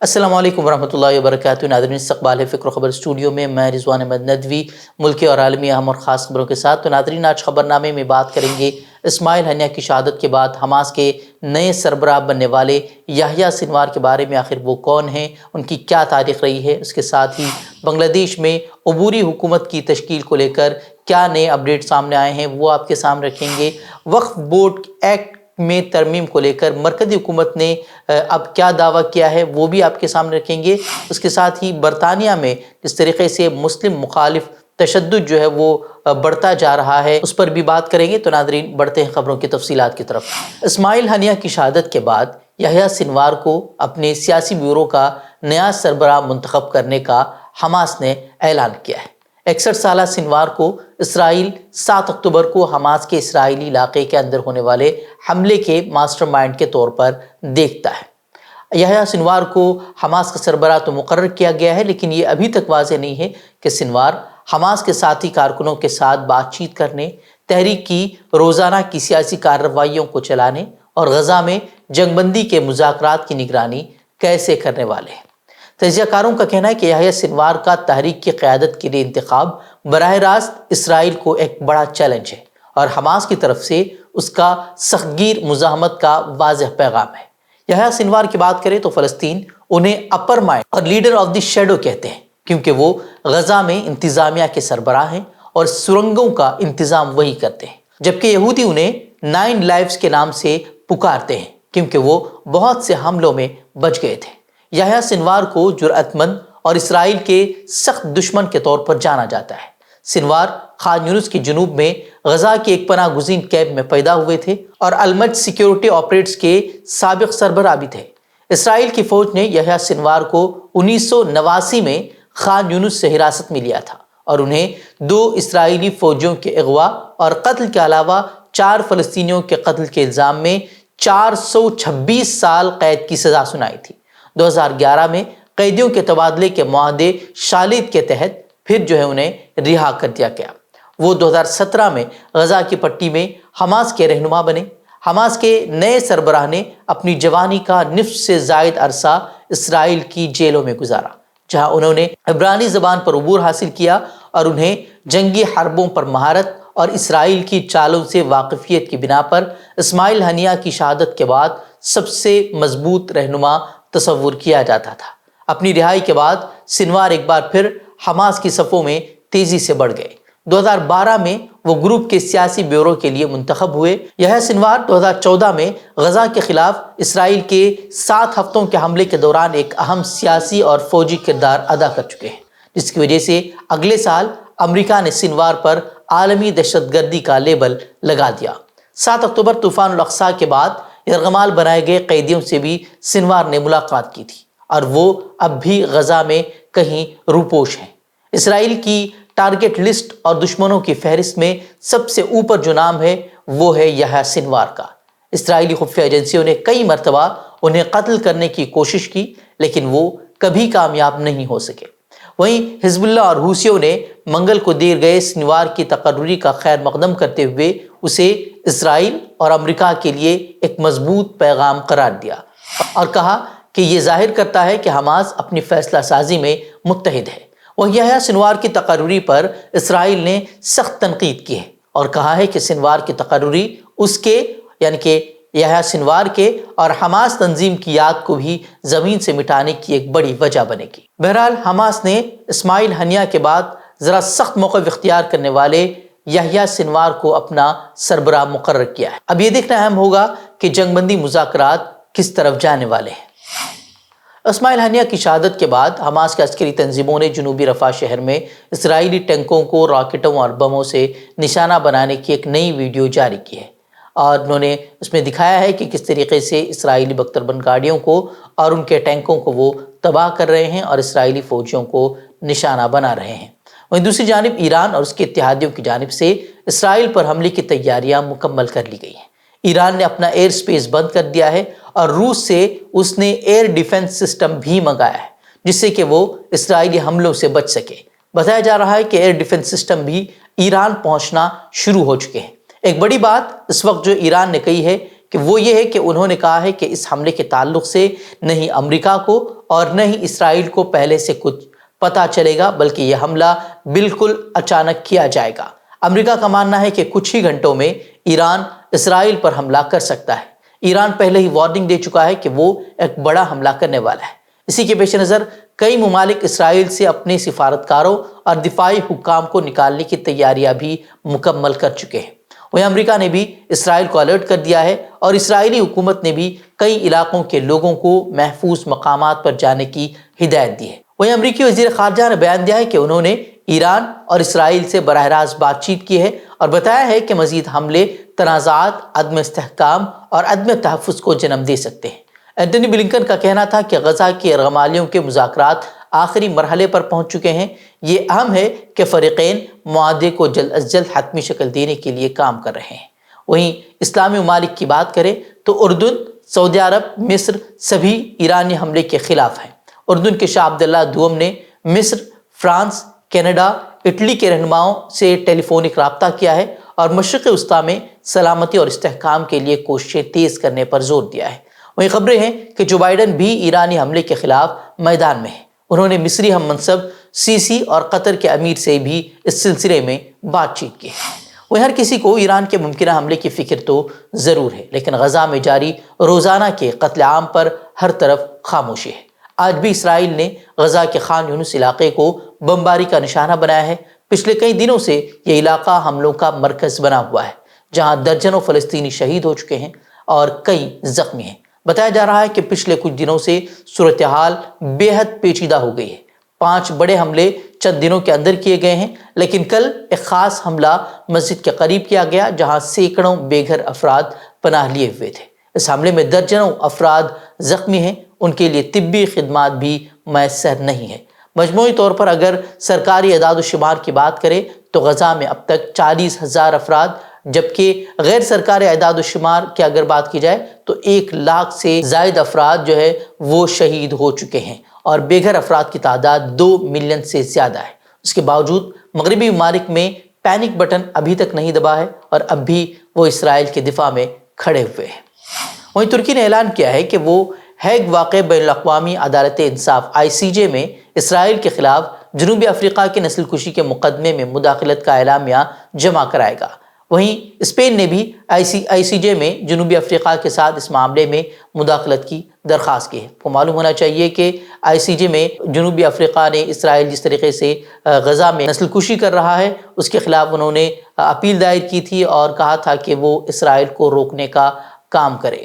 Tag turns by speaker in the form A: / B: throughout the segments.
A: السلام علیکم ورحمۃ اللہ وبرکاتہ. ناظرین، استقبال ہے فکر و خبر اسٹوڈیو میں. میں رضوان احمد ندوی ملکی اور عالمی اہم اور خاص خبروں کے ساتھ. تو ناظرین، آج خبر نامے میں بات کریں گے اسماعیل ہنیہ کی شہادت کے بعد حماس کے نئے سربراہ بننے والے یحییٰ سنوار کے بارے میں. آخر وہ کون ہیں، ان کی کیا تاریخ رہی ہے. اس کے ساتھ ہی بنگلہ دیش میں عبوری حکومت کی تشکیل کو لے کر کیا نئے اپڈیٹ سامنے آئے ہیں وہ آپ کے سامنے رکھیں گے. وقف بورڈ ایکٹ میں ترمیم کو لے کر مرکزی حکومت نے اب کیا دعویٰ کیا ہے وہ بھی آپ کے سامنے رکھیں گے. اس کے ساتھ ہی برطانیہ میں جس طریقے سے مسلم مخالف تشدد جو ہے وہ بڑھتا جا رہا ہے اس پر بھی بات کریں گے. تو ناظرین، بڑھتے ہیں خبروں کی تفصیلات کی طرف. اسماعیل ہنیہ کی شہادت کے بعد یحییٰ سنوار کو اپنے سیاسی بیورو کا نیا سربراہ منتخب کرنے کا حماس نے اعلان کیا ہے. 61 سالہ سنوار کو اسرائیل 7 اکتوبر کو حماس کے اسرائیلی علاقے کے اندر ہونے والے حملے کے ماسٹر مائنڈ کے طور پر دیکھتا ہے. یحییٰ سنوار کو حماس کا سربراہ تو مقرر کیا گیا ہے، لیکن یہ ابھی تک واضح نہیں ہے کہ سنوار حماس کے ساتھی کارکنوں کے ساتھ بات چیت کرنے، تحریک کی روزانہ کی سیاسی کارروائیوں کو چلانے اور غزہ میں جنگ بندی کے مذاکرات کی نگرانی کیسے کرنے والے ہیں. تجزیہ کاروں کا کہنا ہے کہ یحییٰ سنوار کا تحریک کی قیادت کے لیے انتخاب براہ راست اسرائیل کو ایک بڑا چیلنج ہے اور حماس کی طرف سے اس کا سختگیر مزاحمت کا واضح پیغام ہے. یحییٰ سنوار کی بات کریں تو فلسطین انہیں اپر مائنڈ اور لیڈر آف دی شیڈو کہتے ہیں، کیونکہ وہ غزہ میں انتظامیہ کے سربراہ ہیں اور سرنگوں کا انتظام وہی کرتے ہیں، جبکہ یہودی انہیں 9 لائفز کے نام سے پکارتے ہیں کیونکہ وہ بہت سے حملوں میں بچ گئے تھے. یحییٰ سنوار کو جرأت مند اور اسرائیل کے سخت دشمن کے طور پر جانا جاتا ہے. سنوار خان یونس کے جنوب میں غزہ کے ایک پناہ گزین کیمپ میں پیدا ہوئے تھے اور المج سیکیورٹی آپریٹس کے سابق سربراہ بھی تھے. اسرائیل کی فوج نے یحییٰ سنوار کو 1989 میں خان یونس سے حراست میں لیا تھا اور انہیں 2 اسرائیلی فوجیوں کے اغوا اور قتل کے علاوہ 4 فلسطینیوں کے قتل کے الزام میں 426 سال قید کی سزا سنائی تھی. 2011 میں قیدیوں کے تبادلے کے معاہدے شالید کے تحت پھر انہیں رہا کر دیا گیا. وہ 2017 میں غزہ کی پٹی میں حماس کے رہنما بنے. حماس کے نئے سربراہ نے اپنی جوانی کا نصف سے زائد عرصہ اسرائیل کی جیلوں میں گزارا، جہاں انہوں نے عبرانی زبان پر عبور حاصل کیا اور انہیں جنگی حربوں پر مہارت اور اسرائیل کی چالوں سے واقفیت کی بنا پر اسماعیل ہنیہ کی شہادت کے بعد سب سے مضبوط رہنما تصور کیا جاتا تھا. اپنی رہائی کے بعد سنوار ایک بار پھر حماس کی صفوں میں تیزی سے بڑھ گئے. 2012 میں وہ گروپ کے سیاسی بیورو کے لیے منتخب ہوئے. یحییٰ سنوار 2014 میں غزہ کے خلاف اسرائیل کے 7 ہفتوں کے حملے کے دوران ایک اہم سیاسی اور فوجی کردار ادا کر چکے ہیں، جس کی وجہ سے اگلے سال امریکہ نے سنوار پر عالمی دہشت گردی کا لیبل لگا دیا. 7 اکتوبر طوفان الاقصی کے بعد یرغمال بنائے گئے قیدیوں سے بھی سنوار نے ملاقات کی تھی اور وہ اب بھی غزہ میں کہیں روپوش ہیں. اسرائیل کی ٹارگٹ لسٹ اور دشمنوں کی فہرست میں سب سے اوپر جو نام ہے وہ ہے یحییٰ سنوار کا. اسرائیلی خفیہ ایجنسیوں نے کئی مرتبہ انہیں قتل کرنے کی کوشش کی، لیکن وہ کبھی کامیاب نہیں ہو سکے. وہیں حزب اللہ اور حوثیوں نے منگل کو دیر گئے سنوار کی تقرری کا خیر مقدم کرتے ہوئے اسے اسرائیل اور امریکہ کے لیے ایک مضبوط پیغام قرار دیا اور کہا کہ یہ ظاہر کرتا ہے کہ حماس اپنی فیصلہ سازی میں متحد ہے. وہ یحییٰ سنوار کی تقرری پر اسرائیل نے سخت تنقید کی ہے اور کہا ہے کہ سنوار کی تقرری اس کے یعنی کہ یحییٰ سنوار کے اور حماس تنظیم کی یاد کو بھی زمین سے مٹانے کی ایک بڑی وجہ بنے گی. بہرحال حماس نے اسماعیل ہنیہ کے بعد ذرا سخت موقف اختیار کرنے والے یحییٰ سنوار کو اپنا سربراہ مقرر کیا ہے. اب یہ دیکھنا اہم ہوگا کہ جنگ بندی مذاکرات کس طرف جانے والے ہیں. اسماعیل ہنیہ کی شہادت کے بعد حماس کے عسکری تنظیموں نے جنوبی رفح شہر میں اسرائیلی ٹینکوں کو راکٹوں اور بموں سے نشانہ بنانے کی ایک نئی ویڈیو جاری کی ہے اور انہوں نے اس میں دکھایا ہے کہ کس طریقے سے اسرائیلی بختربند گاڑیوں کو اور ان کے ٹینکوں کو وہ تباہ کر رہے ہیں اور اسرائیلی فوجیوں کو نشانہ بنا رہے ہیں. وہیں دوسری جانب ایران اور اس کے اتحادیوں کی جانب سے اسرائیل پر حملے کی تیاریاں مکمل کر لی گئی ہیں. ایران نے اپنا ایئر سپیس بند کر دیا ہے اور روس سے اس نے ایئر ڈیفنس سسٹم بھی منگایا ہے جس سے کہ وہ اسرائیلی حملوں سے بچ سکے. بتایا جا رہا ہے کہ ایئر ڈیفنس سسٹم بھی ایران پہنچنا شروع ہو چکے ہیں. ایک بڑی بات اس وقت جو ایران نے کہی ہے کہ وہ یہ ہے کہ انہوں نے کہا ہے کہ اس حملے کے تعلق سے نہ ہی امریکہ کو اور نہ ہی اسرائیل کو پہلے سے کچھ پتہ چلے گا، بلکہ یہ حملہ بالکل اچانک کیا جائے گا۔ امریکہ کا ماننا ہے کہ کچھ ہی گھنٹوں میں ایران اسرائیل پر حملہ کر سکتا ہے۔ ایران پہلے ہی وارننگ دے چکا ہے کہ وہ ایک بڑا حملہ کرنے والا ہے۔ اسی کے پیش نظر کئی ممالک اسرائیل سے اپنے سفارتکاروں اور دفاعی حکام کو نکالنے کی تیاریاں بھی مکمل کر چکے ہیں۔ وہیں امریکہ نے بھی اسرائیل کو الرٹ کر دیا ہے اور اسرائیلی حکومت نے بھی کئی علاقوں کے لوگوں کو محفوظ مقامات پر جانے کی ہدایت دی ہے۔ وہیں امریکی وزیر خارجہ نے بیان دیا ہے کہ انہوں نے ایران اور اسرائیل سے براہ راست بات چیت کی ہے اور بتایا ہے کہ مزید حملے تنازعات، عدم استحکام اور عدم تحفظ کو جنم دے سکتے ہیں۔ اینٹونی بلنکن کا کہنا تھا کہ غزہ کی یرغمالیوں کے مذاکرات آخری مرحلے پر پہنچ چکے ہیں۔ یہ اہم ہے کہ فریقین معاہدے کو جلد از جلد حتمی شکل دینے کے لیے کام کر رہے ہیں۔ وہیں اسلامی ممالک کی بات کریں تو اردن، سعودی عرب، مصر سبھی ایرانی حملے کے خلاف ہیں۔ اردن کے شاہ عبداللہ دوم نے مصر، فرانس، کینیڈا، اٹلی کے رہنماؤں سے ٹیلی فونک رابطہ کیا ہے اور مشرق وسطیٰ میں سلامتی اور استحکام کے لیے کوششیں تیز کرنے پر زور دیا ہے۔ وہیں خبریں ہیں کہ جو بائیڈن بھی ایرانی حملے کے خلاف میدان میں ہیں۔ انہوں نے مصری ہم منصب سیسی اور قطر کے امیر سے بھی اس سلسلے میں بات چیت کی ہے۔ وہیں ہر کسی کو ایران کے ممکنہ حملے کی فکر تو ضرور ہے، لیکن غزہ میں جاری روزانہ کے قتل عام پر ہر طرف خاموشی ہے۔ آج بھی اسرائیل نے غزہ کے خان یونس علاقے کو بمباری کا نشانہ بنایا ہے۔ پچھلے کئی دنوں سے یہ علاقہ حملوں کا مرکز بنا ہوا ہے، جہاں درجنوں فلسطینی شہید ہو چکے ہیں اور کئی زخمی ہیں۔ بتایا جا رہا ہے کہ پچھلے کچھ دنوں سے صورتحال بے حد پیچیدہ ہو گئی ہے۔ 5 بڑے حملے چند دنوں کے اندر کیے گئے ہیں، لیکن کل ایک خاص حملہ مسجد کے قریب کیا گیا جہاں سینکڑوں بے گھر افراد پناہ لیے ہوئے تھے۔ اس حملے میں درجنوں افراد زخمی ہیں، ان کے لیے طبی خدمات بھی میسر نہیں ہے۔ مجموعی طور پر اگر سرکاری اعداد و شمار کی بات کریں تو غزہ میں اب تک 40,000 افراد، جبکہ غیر سرکاری اعداد و شمار کی اگر بات کی جائے تو 1 لاکھ سے زائد افراد جو ہے وہ شہید ہو چکے ہیں اور بے گھر افراد کی تعداد 2 ملین سے زیادہ ہے۔ اس کے باوجود مغربی ممالک میں پینک بٹن ابھی تک نہیں دبا ہے اور اب بھی وہ اسرائیل کے دفاع میں کھڑے ہوئے ہیں۔ وہیں ترکی نے اعلان کیا ہے کہ وہ ہیگ واقع بین الاقوامی عدالت انصاف ICJ میں اسرائیل کے خلاف جنوبی افریقہ کے نسل کشی کے مقدمے میں مداخلت کا اعلامیہ جمع کرائے گا۔ وہیں اسپین نے بھی ICJ میں جنوبی افریقہ کے ساتھ اس معاملے میں مداخلت کی درخواست کی ہے۔ کو معلوم ہونا چاہیے کہ ICJ میں جنوبی افریقہ نے اسرائیل جس طریقے سے غزہ میں نسل کشی کر رہا ہے اس کے خلاف انہوں نے اپیل دائر کی تھی اور کہا تھا کہ وہ اسرائیل کو روکنے کا کام کرے۔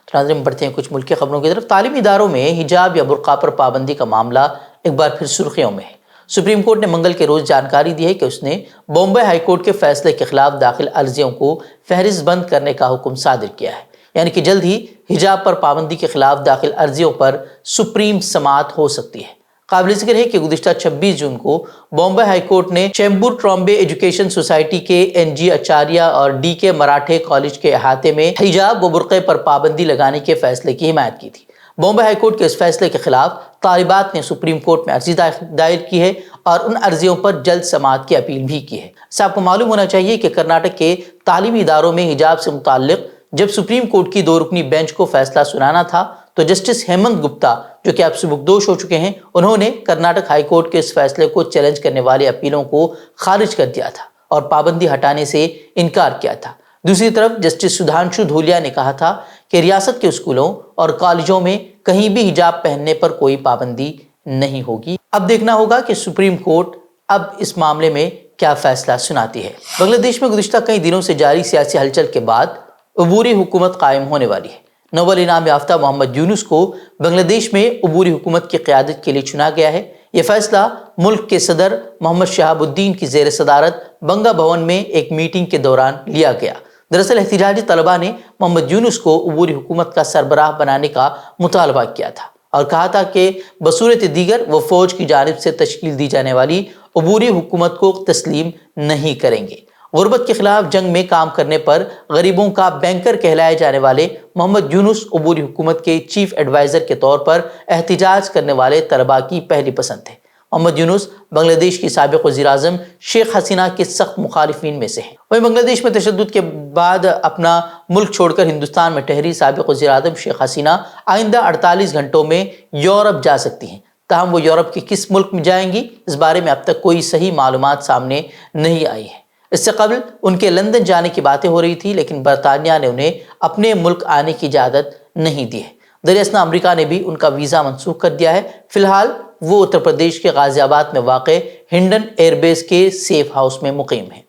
A: ناظرین، بڑھتے ہیں کچھ ملکی خبروں کی طرف۔ تعلیمی اداروں میں حجاب یا برقع پر پابندی کا معاملہ ایک بار پھر سرخیوں میں ہے۔ سپریم کورٹ نے منگل کے روز جانکاری دی ہے کہ اس نے بامبے ہائی کورٹ کے فیصلے کے خلاف داخل عرضیوں کو فہرست بند کرنے کا حکم صادر کیا ہے، یعنی کہ جلد ہی حجاب پر پابندی کے خلاف داخل عرضیوں پر سپریم سماعت ہو سکتی ہے۔ قابل ذکر ہے کہ گزشتہ 26 جون کو بامبے ہائی کورٹ نے چیمبور ٹرامبے ایجوکیشن سوسائٹی کے NG آچاریہ اور DK مراٹھے کالج کے احاطے میں حجاب و برقعے پر پابندی لگانے کے فیصلے کی حمایت کی تھی۔ بامبے ہائی کورٹ کے اس فیصلے کے خلاف طالبات نے سپریم کورٹ میں عرضی دائر کی ہے اور ان عرضیوں پر جلد سماعت کی اپیل بھی کی ہے۔ آپ کو معلوم ہونا چاہیے کہ کرناٹک کے تعلیمی اداروں میں حجاب سے متعلق جب سپریم کورٹ کی 2 رکنی بینچ کو فیصلہ سنانا تھا تو جسٹس ہیمنت گپتا، جو کہ اب سبکدوش ہو چکے ہیں، انہوں نے کرناٹک ہائی کورٹ کے اس فیصلے کو چیلنج کرنے والے اپیلوں کو خارج کر دیا تھا اور پابندی ہٹانے سے انکار کیا تھا۔ دوسری طرف جسٹس سدھانشو دھولیا نے کہا تھا کہ ریاست کے اسکولوں اور کالجوں میں کہیں بھی حجاب پہننے پر کوئی پابندی نہیں ہوگی۔ اب دیکھنا ہوگا کہ سپریم کورٹ اب اس معاملے میں کیا فیصلہ سناتی ہے۔ بنگلہ دیش میں گزشتہ کئی دنوں سے جاری سیاسی ہلچل کے بعد عبوری حکومت قائم ہونے والی ہے۔ نوبل انعام یافتہ محمد یونس کو بنگلہ دیش میں عبوری حکومت کی قیادت کے لیے چنا گیا ہے۔ یہ فیصلہ ملک کے صدر محمد شہاب الدین کی زیر صدارت بنگا بھون میں ایک میٹنگ کے دوران لیا گیا۔ دراصل احتجاجی طلباء نے محمد یونس کو عبوری حکومت کا سربراہ بنانے کا مطالبہ کیا تھا اور کہا تھا کہ بصورت دیگر وہ فوج کی جانب سے تشکیل دی جانے والی عبوری حکومت کو تسلیم نہیں کریں گے۔ غربت کے خلاف جنگ میں کام کرنے پر غریبوں کا بینکر کہلائے جانے والے محمد یونس عبوری حکومت کے چیف ایڈوائزر کے طور پر احتجاج کرنے والے طلباء کی پہلی پسند تھے۔ محمد یونس بنگلہ دیش کی سابق وزیر اعظم شیخ حسینہ کے سخت مخالفین میں سے ہیں۔ وہیں بنگلہ دیش میں تشدد کے بعد اپنا ملک چھوڑ کر ہندوستان میں ٹھہری سابق وزیر اعظم شیخ حسینہ آئندہ 48 گھنٹوں میں یورپ جا سکتی ہیں۔ تاہم وہ یورپ کے کس ملک میں جائیں گی، اس بارے میں اب تک کوئی صحیح معلومات سامنے نہیں آئی ہیں۔ اس سے قبل ان کے لندن جانے کی باتیں ہو رہی تھی، لیکن برطانیہ نے انہیں اپنے ملک آنے کی اجازت نہیں دی ہے۔ دراصل امریکہ نے بھی ان کا ویزا منسوخ کر دیا ہے۔ فی الحال وہ اتر پردیش کے غازی آباد میں واقع ہنڈن ایئر بیس کے سیف ہاؤس میں مقیم ہیں۔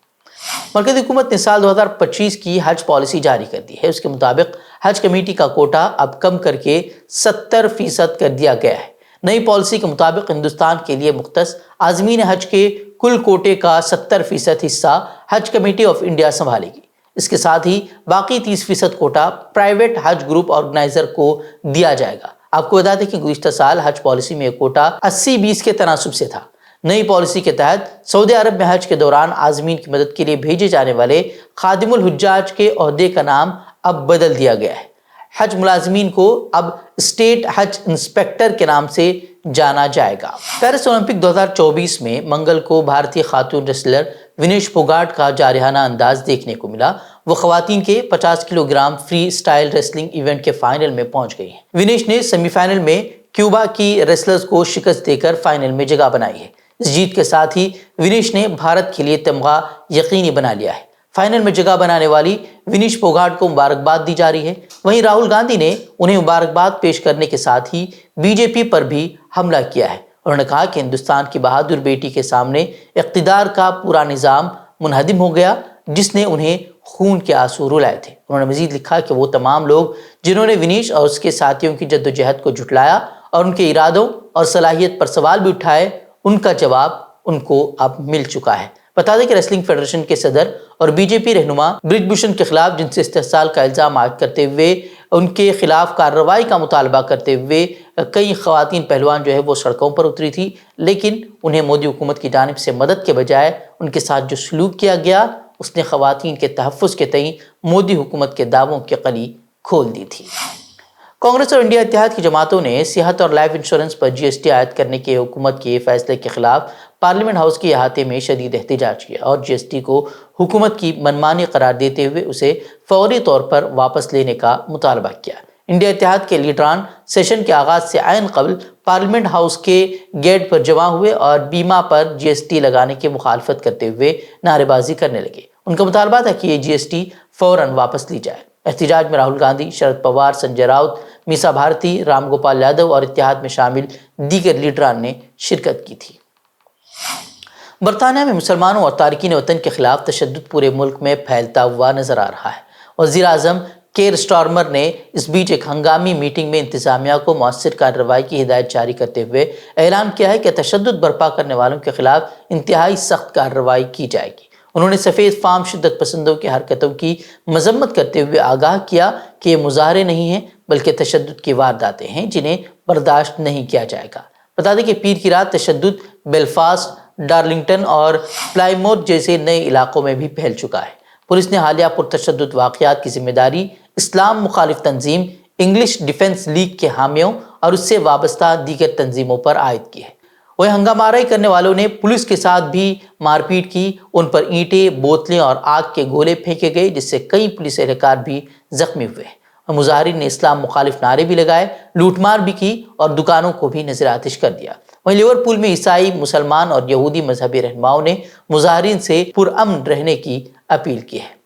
A: مرکزی حکومت نے سال 2025 کی حج پالیسی جاری کر دی ہے۔ اس کے مطابق حج کمیٹی کا کوٹا اب کم کر کے 70% کر دیا گیا ہے۔ نئی پالیسی کے مطابق ہندوستان کے لیے مختص عازمین حج کے کل کوٹے کا 70% حصہ حج کمیٹی آف انڈیا سنبھالے گی۔ اس کے ساتھ ہی باقی 30% کوٹا پرائیویٹ حج گروپ آرگنائزر کو دیا جائے گا۔ آپ کو بتا دیں کہ گزشتہ سال حج پالیسی میں یہ کوٹا 80-20 کے تناسب سے تھا۔ نئی پالیسی کے تحت سعودی عرب میں حج کے دوران عازمین کی مدد کے لیے بھیجے جانے والے خادم الحجاج کے عہدے کا نام اب بدل دیا گیا ہے۔ حج ملازمین کو اب اسٹیٹ حج انسپیکٹر کے نام سے جانا جائے گا۔ پیرس اولمپک 2024 میں منگل کو بھارتی خاتون ریسلر ونیش پھوگاٹ کا جارحانہ انداز دیکھنے کو ملا۔ وہ خواتین کے 50 kilogram freestyle wrestling event کے فائنل میں پہنچ گئی ہیں۔ ونیش نے سیمی فائنل میں کیوبا کی ریسلرز کو شکست دے کر فائنل میں جگہ بنائی ہے۔ اس جیت کے ساتھ ہی ونیش نے بھارت کے لیے تمغہ یقینی بنا لیا ہے۔ فائنل میں جگہ بنانے والی ونیش پھوگاٹ کو مبارکباد دی جا رہی ہے۔ وہیں راہل گاندھی نے انہیں مبارکباد پیش کرنے کے ساتھ ہی بی جے پی پر بھی حملہ کیا ہے۔ انہوں نے کہا کہ ہندوستان کی بہادر بیٹی کے سامنے اقتدار کا پورا نظام منہدم ہو گیا، جس نے انہیں خون کے آنسو رلائے تھے۔ انہوں نے مزید لکھا کہ وہ تمام لوگ جنہوں نے ونیش اور اس کے ساتھیوں کی جدوجہد کو جھٹلایا اور ان کے ارادوں اور صلاحیت پر سوال بھی اٹھائے، ان کا جواب ان کو اب مل چکا ہے۔ بتا دیں کہ ریسلنگ فیڈریشن کے صدر اور بی جے پی رہنما برج بھوشن کے خلاف جنسی استحصال کا الزام عائد کرتے ہوئے ان کے خلاف کارروائی کا مطالبہ کرتے ہوئے کئی خواتین پہلوان وہ سڑکوں پر اتری تھی، لیکن انہیں مودی حکومت کی جانب سے مدد کے بجائے ان کے ساتھ جو سلوک کیا گیا اس نے خواتین کے تحفظ کے تئیں مودی حکومت کے دعووں کی کلی کھول دی تھی۔ کانگریس اور انڈیا اتحاد کی جماعتوں نے صحت اور لائف انشورنس پر GST عائد کرنے کے حکومت کے فیصلے کے خلاف پارلیمنٹ ہاؤس کے احاطے میں شدید احتجاج کیا اور GST کو حکومت کی منمانی قرار دیتے ہوئے اسے فوری طور پر واپس لینے کا مطالبہ کیا۔ انڈیا اتحاد کے لیڈران سیشن کے آغاز سے عین قبل پارلیمنٹ ہاؤس کے گیٹ پر جمع ہوئے اور بیمہ پر GST لگانے کی مخالفت کرتے ہوئے نعرے بازی کرنے لگے۔ ان کا مطالبہ تھا کہ یہ GST فوراً واپس لی جائے۔ احتجاج میں راہل گاندھی، شرد پوار، سنجے راؤت، میسا بھارتی، رام گوپال یادو اور اتحاد میں شامل دیگر لیڈران نے شرکت کی تھی۔ برطانیہ میں مسلمانوں اور تارکین وطن کے خلاف تشدد پورے ملک میں پھیلتا ہوا نظر آ رہا ہے۔ وزیر اعظم کیئر سٹارمر نے اس بیچ ایک ہنگامی میٹنگ میں انتظامیہ کو مؤثر کارروائی کی ہدایت جاری کرتے ہوئے اعلان کیا ہے کہ تشدد برپا کرنے والوں کے خلاف انتہائی سخت کارروائی کی جائے گی۔ انہوں نے سفید فام شدت پسندوں کی حرکتوں کی مذمت کرتے ہوئے آگاہ کیا کہ یہ مظاہرے نہیں ہیں بلکہ تشدد کی وارداتیں ہیں جنہیں برداشت نہیں کیا جائے گا۔ بتا دیں کہ پیر کی رات تشدد بیلفاسٹ، ڈارلنگٹن اور پلائموتھ جیسے نئے علاقوں میں بھی پھیل چکا ہے۔ پولیس نے حالیہ پرتشدد واقعات کی ذمہ داری اسلام مخالف تنظیم انگلش ڈیفنس لیگ کے حامیوں اور اس سے وابستہ دیگر تنظیموں پر عائد کی ہے۔ وہ ہنگامہ آرائی کرنے والوں نے پولیس کے ساتھ بھی مار پیٹ کی، ان پر اینٹیں، بوتلیں اور آگ کے گولے پھینکے گئے جس سے کئی پولیس اہلکار بھی زخمی ہوئے۔ مظاہرین نے اسلام مخالف نعرے بھی لگائے، لوٹ مار بھی کی اور دکانوں کو بھی نذر آتش کر دیا۔ وہیں لیورپول میں عیسائی، مسلمان اور یہودی مذہبی رہنماؤں نے مظاہرین سے پرامن رہنے کی اپیل کی ہے۔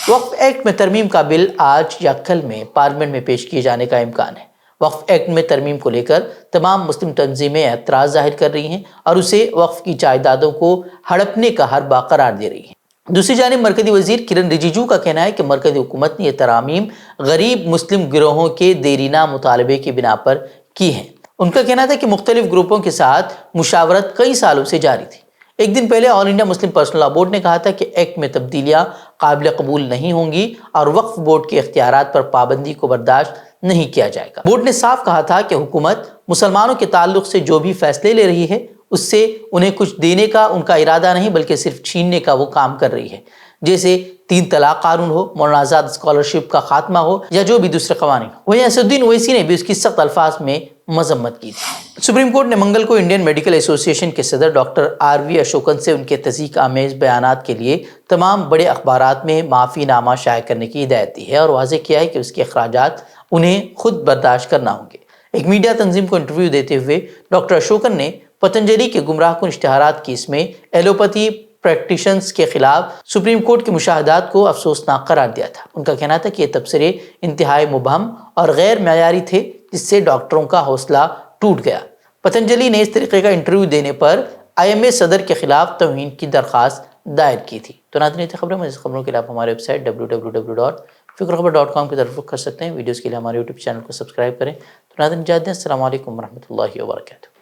A: وقف ایکٹ میں ترمیم کا بل آج یا کل میں پارلیمنٹ میں پیش کیے جانے کا امکان ہے۔ وقف ایکٹ میں ترمیم کو لے کر تمام مسلم تنظیمیں اعتراض ظاہر کر رہی ہیں اور اسے وقف کی جائیدادوں کو ہڑپنے کا حربہ قرار دے رہی ہیں۔ دوسری جانب مرکزی وزیر کرن رجیجو کا کہنا ہے کہ مرکزی حکومت نے یہ ترامیم غریب مسلم گروہوں کے دیرینہ مطالبے کی بنا پر کی ہیں۔ ان کا کہنا تھا کہ مختلف گروپوں کے ساتھ مشاورت کئی سالوں سے جاری تھی۔ ایک دن پہلے all India Muslim personal law board نے کہا تھا کہ ایکٹ میں تبدیلیاں قابل قبول نہیں ہوں گی اور وقف بورڈ کے اختیارات پر پابندی کو برداشت نہیں کیا جائے گا۔ بورڈ نے صاف کہا تھا کہ حکومت مسلمانوں کے تعلق سے جو بھی فیصلے لے رہی ہے اس سے انہیں کچھ دینے کا ان کا ارادہ نہیں بلکہ صرف چھیننے کا وہ کام کر رہی ہے، جیسے 3 طلاق قانون ہو، مولانا آزاد اسکالرشپ کا خاتمہ ہو یا جو بھی دوسرے قوانین ہو۔ وہیں اسد الدین اویسی نے بھی اس کی سخت الفاظ میں مذمت کی تھی۔ سپریم کورٹ نے منگل کو انڈین میڈیکل ایسوسی ایشن کے صدر ڈاکٹر آر وی اشوکن سے ان کے تضحیک آمیز بیانات کے لیے تمام بڑے اخبارات میں معافی نامہ شائع کرنے کی ہدایت دی ہے اور واضح کیا ہے کہ اس کے اخراجات انہیں خود برداشت کرنا ہوں گے۔ ایک میڈیا تنظیم کو انٹرویو دیتے ہوئے ڈاکٹر اشوکن نے پتنجلی کے گمراہ کن اشتہارات کی اس میں ایلوپیتھی پریکٹیشنز کے خلاف سپریم کورٹ کے مشاہدات کو افسوسناک قرار دیا تھا۔ ان کا کہنا تھا کہ یہ تبصرے انتہائی مبہم اور غیر معیاری تھے، جس سے ڈاکٹروں کا حوصلہ ٹوٹ گیا۔ پتنجلی نے اس طریقے کا انٹرویو دینے پر IMA صدر کے خلاف توہین کی درخواست دائر کی تھی۔ تو ناظرین خبریں مزید خبروں کے لیے آپ ہمارے ویب سائٹ www.fikrkhabar.com کی طرف رخ کر سکتے ہیں۔ ویڈیوز کے لیے ہمارے YouTube چینل کو سبسکرائب کریں۔ تو ناظرین اجازت دیں، السلام علیکم ورحمۃ اللہ وبرکاتہ۔